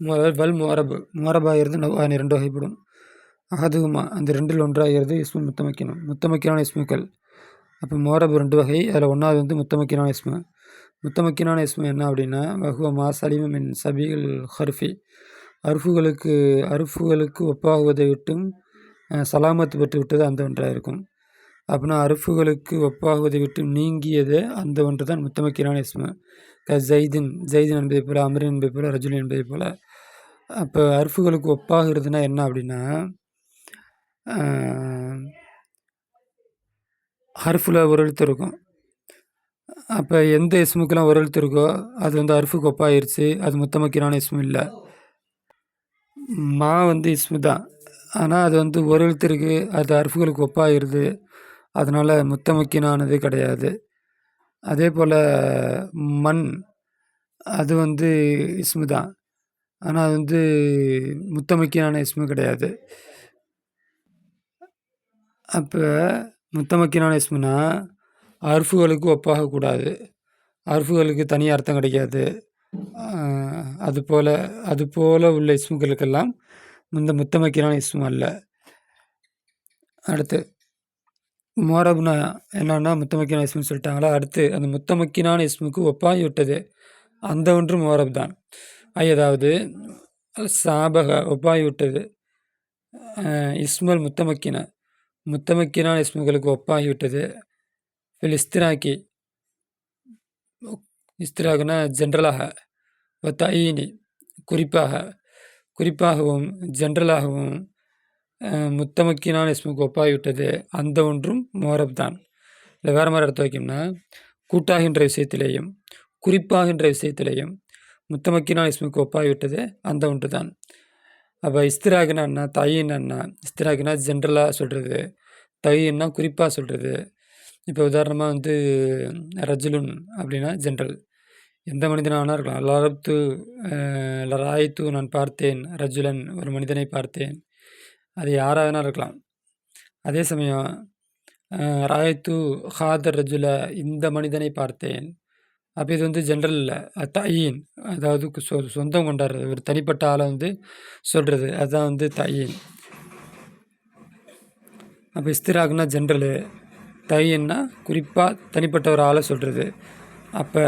முவரபாகிறது நவ்வாயின 2 வகைப்படும். அஹதுஹுமா அந்த 2ல் ஒன்றாகிறது இஸ்மு முத்தமக்கினும். முத்தமக்கினான இஸ்முக்கள். அப்போ முவரபு 2 வகை. அதில் 1வது வந்து முத்தமக்கினான இஸ்மு. முத்தமக்கினான இஸ்மு என்ன அப்படின்னா, வஹுவ மா சலிம மின் சபீல் ஹர்ஃபி. அருஃபுகளுக்கு ஒப்பாகுவதை விட்டும் சலாமத்து பெற்று விட்டது அந்த ஒன்றாக இருக்கும். அப்படின்னா அருஃபுகளுக்கு ஒப்பாகுவதை விட்டு நீங்கியது அந்த ஒன்று தான் முத்தமக்கினான இஸ்மு. ஜெய்தின் என்பதை போல, அமரின் என்பதை போல, ரஜுலின் என்பதை போல. அப்போ அருஃபுகளுக்கு ஒப்பாகிறதுனா என்ன அப்படின்னா, ஹர்ஃபில் ஒரு எழுத்து இருக்கும். அப்போ எந்த இஸ்முக்கெல்லாம் ஒரு எழுத்து இருக்கோ அது வந்து அருஃபுக்கு ஒப்பாயிருச்சு, அது முத்தமக்கினான இஸ்மு இல்லை. மா வந்து இஸ்மு தான், ஆனால் அது வந்து ஒரு எழுத்து இருக்குது, அது அருஃபுகளுக்கு ஒப்பாயிருது, அதனால் முத்தமக்கினானது கிடையாது. அதே போல் மண் அது வந்து இஸ்மு தான், ஆனால் அது வந்து முத்தமக்கினான இஸ்மு கிடையாது. அப்போ முத்தமக்கினான இஸ்முனா அர்ஃபுகளுக்கு ஒப்பாகக்கூடாது, அர்ஃபுகளுக்கு தனி அர்த்தம் கிடைக்காது. அதுபோல் உள்ள இஸ்முகளுக்கெல்லாம் இந்த முத்தமக்கினான இஸ்மு அல்ல. அடுத்து முவரப்னா என்னன்னா முத்தமக்கினான இஸ்முன்னு சொல்லிட்டாங்களா. அடுத்து அந்த முத்தமக்கினான இஸ்முக்கு ஒப்பாகி விட்டது அந்த ஒன்று முவரப் தான். அதாவது சாபக ஒப்பாகி விட்டது. இஸ்மல் முத்தமக்கினான இஸ்முகளுக்கு ஒப்பாகிவிட்டது. இஸ்திராக்கி, இஸ்திராக்குனா ஜென்ரலாக, தயீனி குறிப்பாகவும் ஜென்ரலாகவும் முத்தமக்கினான இஸ்முக்கு ஒப்பாகிவிட்டது அந்த ஒன்றும் முவரப் தான். இல்லை வேறு மாதிரி எடுத்து வைக்கணும்னா, கூட்டாகின்ற விஷயத்திலேயும் குறிப்பாகின்ற விஷயத்திலேயும் முத்தமக்கினான இஸ்முக்கு ஒப்பாகிவிட்டது அந்த ஒன்று தான். அப்போ இஸ்திராக்குனா என்ன, தயீன்னா இஸ்திராக்குனா ஜென்ரலாக சொல்கிறது, தயீன்னா குறிப்பாக சொல்கிறது. இப்போ உதாரணமாக வந்து ரஜுலுன் அப்படின்னா ஜென்ரல், எந்த மனிதனாக இருக்கலாம். லராய்த்து நான் பார்த்தேன், ரஜுலன் ஒரு மனிதனை பார்த்தேன், அது யாராகனா இருக்கலாம். அதே சமயம் ராய்த்து ஹாதர் ரஜுல இந்த மனிதனை பார்த்தேன், அப்போ இது வந்து ஜென்ரல் இல்லை, தயீன், அதாவது சொந்தம் கொண்டாடுறது, ஒரு தனிப்பட்ட ஆளை வந்து சொல்கிறது, அதுதான் வந்து தயீன். அப்போ இஸ்திராக்குனா ஜென்ரலு, தயீன்னா குறிப்பாக தனிப்பட்ட ஒரு ஆளை சொல்கிறது. அப்போ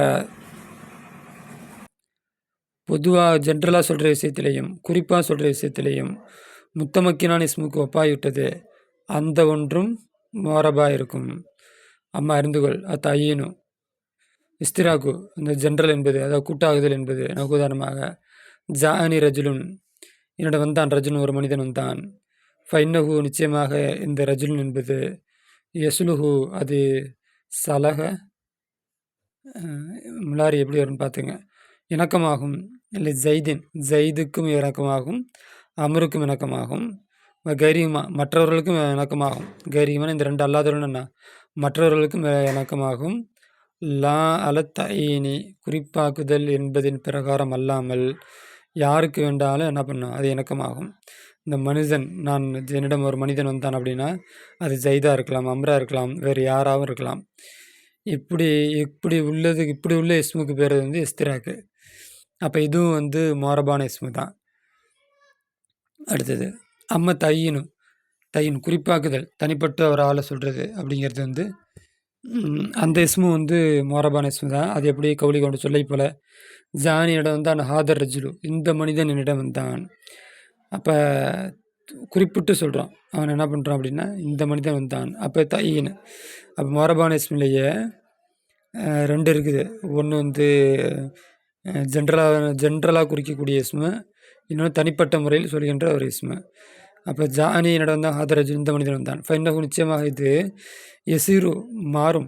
பொதுவாக ஜென்ரலாக சொல்கிற விஷயத்திலையும் குறிப்பாக சொல்கிற விஷயத்திலையும் முத்தமக்கினான இஸ்முக்கு ஒப்பாகிவிட்டது அந்த ஒன்றும் முவரபாக இருக்கும். அம்மா அறிந்துகொள் தயீனும் இஸ்திராக்கு இந்த ஜென்ரல் என்பது, அதாவது கூட்டாகுதல் என்பது. எனக்கு உதாரணமாக ஜானி ரஜுலுன், என்னோட வந்தான் ரஜுலுன் ஒரு மனிதன் வந்தான். ஃபைன்னஹு நிச்சயமாக இந்த ரஜுலுன் என்பது, யசுலுஹு அது சலக முலாரி எப்படி வரும்னு பார்த்துங்க, இணக்கமாகும். இல்லை ஜெய்துக்கும் இணக்கமாகும், அமருக்கும் இணக்கமாகும், கரீமா மற்றவர்களுக்கும் இணக்கமாகும். கரீமான இந்த 2 அல்லாதவர்கள் என்ன மற்றவர்களுக்கும் இணக்கமாகும். லா அல தயீனி குறிப்பாக்குதல் என்பதின் பிரகாரம் அல்லாமல் யாருக்கு வேண்டாலும் என்ன பண்ணோம் அது இணக்கமாகும். இந்த மனிதன், நான் என்னிடம் ஒரு மனிதன் வந்தான் அப்படின்னா அது ஜெய்தா இருக்கலாம், அம்ரா இருக்கலாம், வேறு யாராகவும் இருக்கலாம். இப்படி உள்ள இஸ்முக்கு பேர் வந்து இஸ்திராக்கு. அப்போ இதுவும் வந்து முவரபான இஸ்மு தான். அடுத்தது அம்ம தயீன் குறிப்பாக்குதல், தனிப்பட்ட ஒரு ஆளை சொல்கிறது அப்படிங்கிறது வந்து அந்த இஸ்மு வந்து முவரபான இஸ்மு தான். அது எப்படி கவுலி கொண்டு சொல்லை போல, ஜானியிடம் வந்தான் ஹாதர் ரஜுலு இந்த மனிதன் என்னிடம் வந்தான். அப்போ குறிப்பிட்டு சொல்கிறான், அவன் என்ன பண்ணுறான் அப்படின்னா இந்த மனிதன் வந்தான். அப்போ தயீன். அப்போ முவரபான இஸ்மிலேயே 2 இருக்குது. ஒன்று வந்து ஜென்ரலாக குறிக்கக்கூடிய இஸ்மு, இன்னொன்று தனிப்பட்ட முறையில் சொல்கின்ற ஒரு இஸ்மு. அப்போ ஜானி என்னிடம் வந்தான் ஹாதரஜு இந்த மனிதன் வந்தான். ஃபைன்னஹு நிச்சயமாக இது யசீரு மாறும்,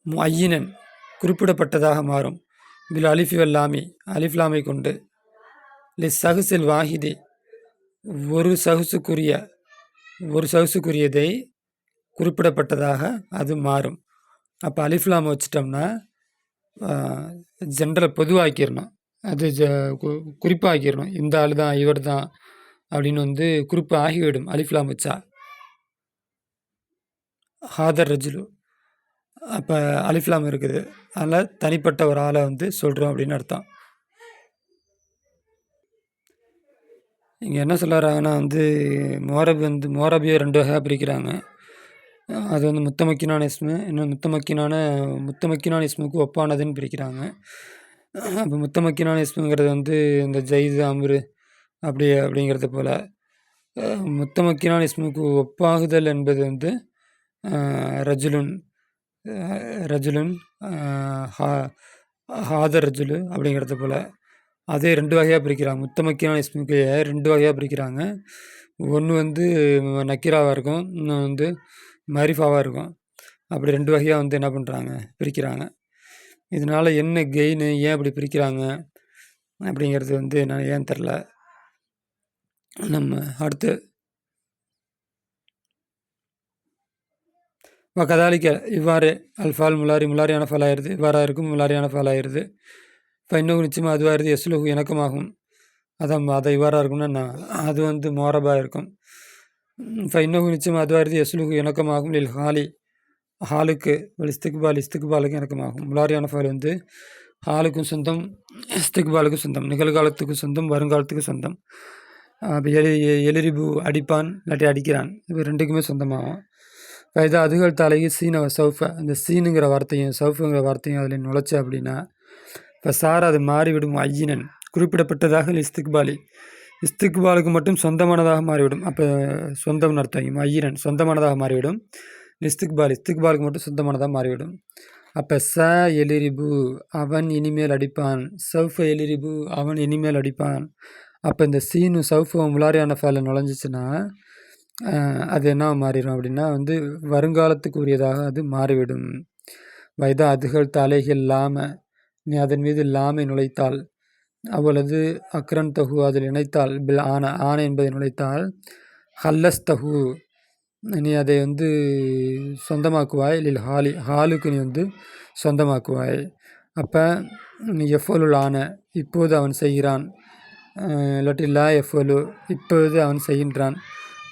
முஅய்யினன் குறிப்பிடப்பட்டதாக மாறும், பில் அலிஃபி வல்லாமி அலிஃப்லாமை கொண்டு, சஹுசில் வாஹிதி ஒரு சகுசுக்குரியதை குறிப்பிடப்பட்டதாக அது மாறும். அப்போ அலிஃப்லாம் வச்சிட்டோம்னா ஜென்ரல் பொதுவாக்கிடணும், அது குறிப்பாக்கிடணும், இந்த ஆள் தான் இவர் தான் அப்படின்னு வந்து குறிப்பு ஆகிவிடும் அலிஃப்லாம் வச்சா. ஹாதர் ரஜுலு அப்போ அலிஃப்லாம் இருக்குது. அதில் தனிப்பட்ட ஒரு ஆளை வந்து சொல்கிறோம் அப்படின்னு அர்த்தம். இங்கே என்ன சொல்ல வராங்கன்னா வந்து மோரபியை 2 வகையாக பிரிக்கிறாங்க. அது வந்து முத்தமக்கினான இஸ்மு, இன்னும் முத்தமக்கினான இஸ்முக்கு ஒப்பானதுன்னு பிரிக்கிறாங்க. அப்போ முத்தமக்கினான இஸ்முங்கிறது வந்து இந்த ஜெயிது, அம்ரு அப்படிங்கிறது போல். முத்தமக்கினான இஸ்முக்கு ஒப்பாகுதல் என்பது வந்து ரஜுலுன் ரஜுலுன் ஹா ஹாதர் ரஜுலு அப்படிங்கிறது போல். அதே 2 வகையாக பிரிக்கிறாங்க. முத்தமக்கினான இஸ்முக்கு 2 வகையாக பிரிக்கிறாங்க. ஒன்று வந்து நக்கீராவாக இருக்கும், இன்னும் வந்து மரிஃபாவாக இருக்கும். அப்படி 2 வகையாக வந்து என்ன பண்ணுறாங்க, பிரிக்கிறாங்க. இதனால் என்ன கெயின், ஏன் அப்படி பிரிக்கிறாங்க அப்படிங்கிறது வந்து நான் ஏன் தெரில. நம்ம அடுத்து கதாலிக்க இவ்வாறு அல்ஃபால் முலாரியான ஃபால் ஆயிடுது. இவ்வாறாக இருக்கும் முலாரியான ஃபால் ஆயிடுது. இப்போ இன்னும் நிச்சயமாக அதுவாகிடுது. எஸ்லுகு இணக்கமாகும். அதை இவ்வாறாக இருக்கும்னா அது வந்து மோரபாக இருக்கும். இப்போ இன்னும் நிச்சயமாக அதுவாகிடுது. எஸ்லுகு இணக்கமாகும். லில் ஹாலுக்கு இஸ்திக்பாலுக்கு இணக்கமாகும். முலாரியான ஃபால் வந்து ஹாலுக்கும் சொந்தம், இஸ்திக்பாலுக்கும் சொந்தம், நிகழ்காலத்துக்கும் சொந்தம், வருங்காலத்துக்கும் சொந்தம். இப்போ எலிரிபு அடிப்பான், இல்லாட்டி அடிக்கிறான், இது 2க்குமே சொந்தமாகும். ஃபைதா அதுகள் தலைக்கு சீனவ சௌஃப, அந்த சீனுங்கிற வார்த்தையும் சௌஃபுங்கிற வார்த்தையும் அதில் நுழைச்ச அப்படின்னா இப்போ அது மாறிவிடும். ஐயினன் குறிப்பிடப்பட்டதாக இஸ்திக்பாலுக்கு மட்டும் சொந்தமானதாக மாறிவிடும். அப்போ சொந்தம்னு அர்த்தம். ஐயினன் சொந்தமானதாக மாறிவிடும். இஸ்திக்பாலுக்கு மட்டும் சொந்தமானதாக மாறிவிடும். அப்போ எலிரிபு அவன் இனிமேல் அடிப்பான், சௌஃப எலிரிபு அவன் இனிமேல் அடிப்பான். அப்போ இந்த சீனு சௌஃபும் முலாரியான ஃபேல நுழைஞ்சிச்சுன்னா அது என்ன மாறிடும் அப்படின்னா வந்து வருங்காலத்துக்கு உரியதாக அது மாறிவிடும். வைதா அதுகள் தலைகள் லாம, நீ அதன் மீது லாமை நுழைத்தால், அவ்வளவு அக்ரன் தகு அதில் இணைத்தால், பில் ஆன என்பதை நுழைத்தால், ஹல்லஸ் தகு நீ அதை வந்து சொந்தமாக்குவாய். லில் ஹாலுக்கு நீ வந்து சொந்தமாக்குவாய். அப்போ நீ எஃபோலுல் ஆன இப்போது அவன் செய்கிறான், இல்லாட்டி லா எஃபோலு இப்போது அவன் செய்கின்றான்.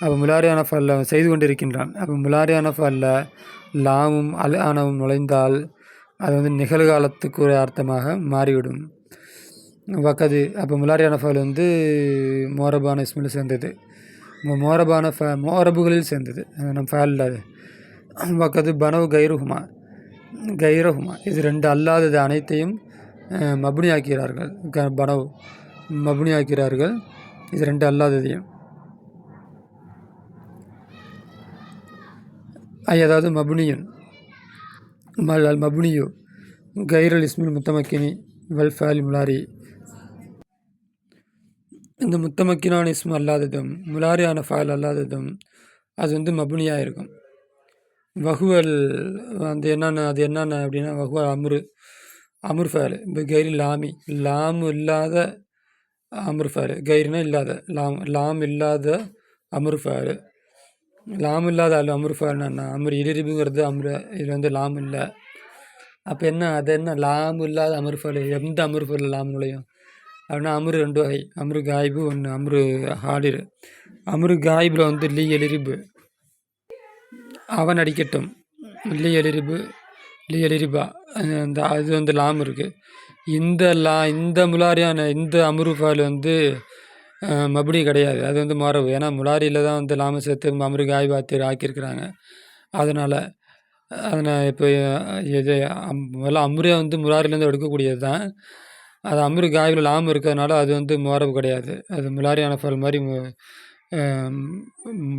அப்போ முலாரியான ஃபாலில் அவன் செய்து கொண்டிருக்கின்றான். அப்போ முலாரியான ஃபாலில் லாமும் ஆனவும் நுழைந்தால் அது வந்து நிகழ்காலத்துக்கு ஒரு அர்த்தமாக மாறிவிடும். வக்கது அப்போ முலாரியான ஃபால் வந்து மோரபான இஸ்மில் சேர்ந்தது, மோரபுகளில் சேர்ந்தது. நம்ம ஃபேலில் அது வக்கது பனவு கைருஹுமா இது 2 அல்லாதது அனைத்தையும் மப்னி ஆக்கிறார்கள். பனவு மப்னி ஆக்கிறார்கள் இது 2 அல்லாததையும். அதாவது மபுனியுன் மபுனியு கைரல் இஸ்மில் முத்தமக்கினி வல் ஃபேல் முலாரி. இந்த முத்தமக்கினான இஸ்மு அல்லாததும் முலாரியான ஃபேல் அல்லாததும் அது வந்து மபுனியாக இருக்கும். வகுவல் அது என்னென்ன அப்படின்னா வகுவல் அமுர் ஃபேல். இப்போ கைரி லாமு இல்லாத அமுர் ஃபேல். கைரினா இல்லாத, லாம் இல்லாத அமுர் ஃபேல். லாம் இல்லாத அமுர் ஃபேல்னா அமுர் இலிரிபுங்கிறது அமுர், இதில் வந்து லாம் இல்லை. அப்போ அது என்ன லாம் இல்லாத அமுர் ஃபேல், எந்த அமுர் ஃபேல் லாம் நுழையும் அப்படின்னா அமுரு 2 வகை. அமுரு காய்பு ஒன்று, அமுரு ஹாலிர். அமுரு காய்பில் வந்து லீ எலிரிபு அவன் அடிக்கட்டும், லீ எலிரிபா அந்த அது வந்து லாம் இருக்குது. இந்த முலாரியான இந்த அமுரு ஃபேல் வந்து மபுனி கிடையாது, அது வந்து மரபு. ஏன்னா முலாரியில் தான் வந்து லாம சேர்த்து அமுரு காய்பாத்து ஆக்கியிருக்கிறாங்க. அதனால் இப்போ இது முதல்ல அமுரே வந்து முலாரிலேருந்து எடுக்கக்கூடியது தான். அது அமுரு காய்பில் லாம் இருக்கிறதுனால அது வந்து மரபு கிடையாது. அது முலாரியான ஃபேல் மாதிரி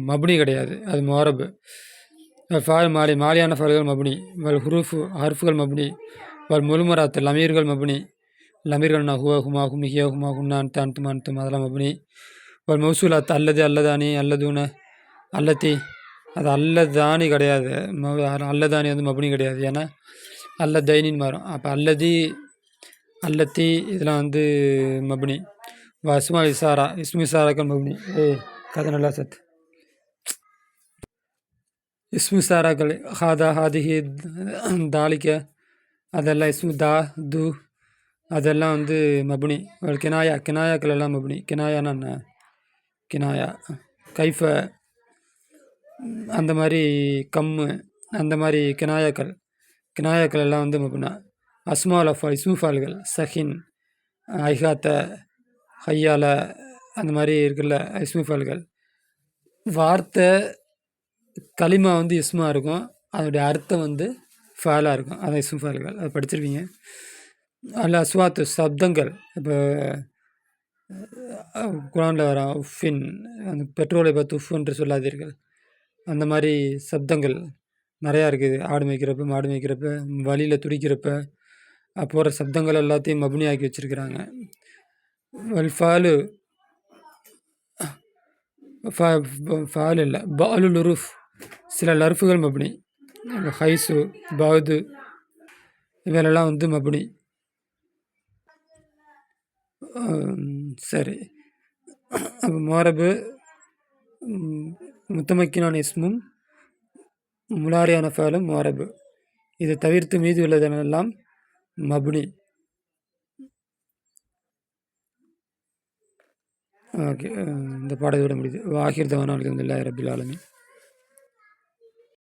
மபுனி கிடையாது, அது மரபு. ஃபால் மாலியான ஃபேல்கள் மபுனி, வல் ஹர்ஃபுகள் மபுனி, வல் முழுமராத்து லமீர்கள் மபுனி. லமீர்கள் ஹுவ ஹுமா ஹுமிஹிய ஹுமா ஹுன்னா அன்த அன்தும் அன்தும் அதெல்லாம் மபுனி. வல் மௌசூலாத் அல்லதானி அல்லதூன அல்லத்தி, அது அல்லதானி கிடையாது. அல்லதானி வந்து மபுனி கிடையாது, ஏன்னா அல்லதைனின்னு மாறும். அப்போ அல்லத்தி இதெல்லாம் வந்து மபுனி. இஸ்மு இசாராக்கள் மபுனி. கதை நல்லா சத்து. இஸ்மு இசாராக்கள் ஹாதா ஹாதிஹி தாலிக்க அதெல்லாம் இஸ்மு து அதெல்லாம் வந்து மபுனி. கினாயாக்கள் எல்லாம் மபுனி. கினாயானா என்ன, கினாயா கைஃப அந்த மாதிரி கம்மு அந்த மாதிரி கினாயாக்கள் கினாயாக்கள் எல்லாம் வந்து மபுனா. அஸ்மால் அஃபால் இஸ்மு ஃபால்கள் சஹின், ஐகாத்த, ஹையால அந்த மாதிரி இருக்குல்ல இஸ்மு ஃபால்கள். வார்த்தை கலிமா வந்து இஸ்மா இருக்கும், அதோடைய அர்த்தம் வந்து ஃபாலாக இருக்கும். அதான் இஸ்மு ஃபால்கள், அதை படிச்சிருப்பீங்க. அதில் அஸ்வாத்து சப்தங்கள், இப்போ குரானில் வர உஃபின், அந்த பெட்ரோலை பார்த்து உஃப் என்று சொல்லாதீர்கள், அந்த மாதிரி சப்தங்கள் நிறையா இருக்குது. ஆடு மேய்க்கிறப்ப, மாடு மேய்க்கிறப்ப, வழியில் துடிக்கிறப்ப போகிற சப்தங்கள் எல்லாத்தையும் மப்னி ஆக்கி வச்சுருக்கிறாங்க. ஃபாலு ஃபால் இல்லை, பாலு லுருஃப், சில லர்ஃபுகள் மப்னி. ஹைசு, பாது இவையெல்லாம் வந்து மப்னி. சரி, அப்போ மோரபு முத்தமக்கினான இஸ்மும் முலாரியான ஃபேலும் மோரபு. இதை தவிர்த்து மீதி உள்ளதெல்லாம் மப்னி. ஓகே, இந்த பாடத்தோட முடியுது. வாஹிர் தவானா அல்ஹம்துலில்லாஹி ரப்பில் ஆலமீன்.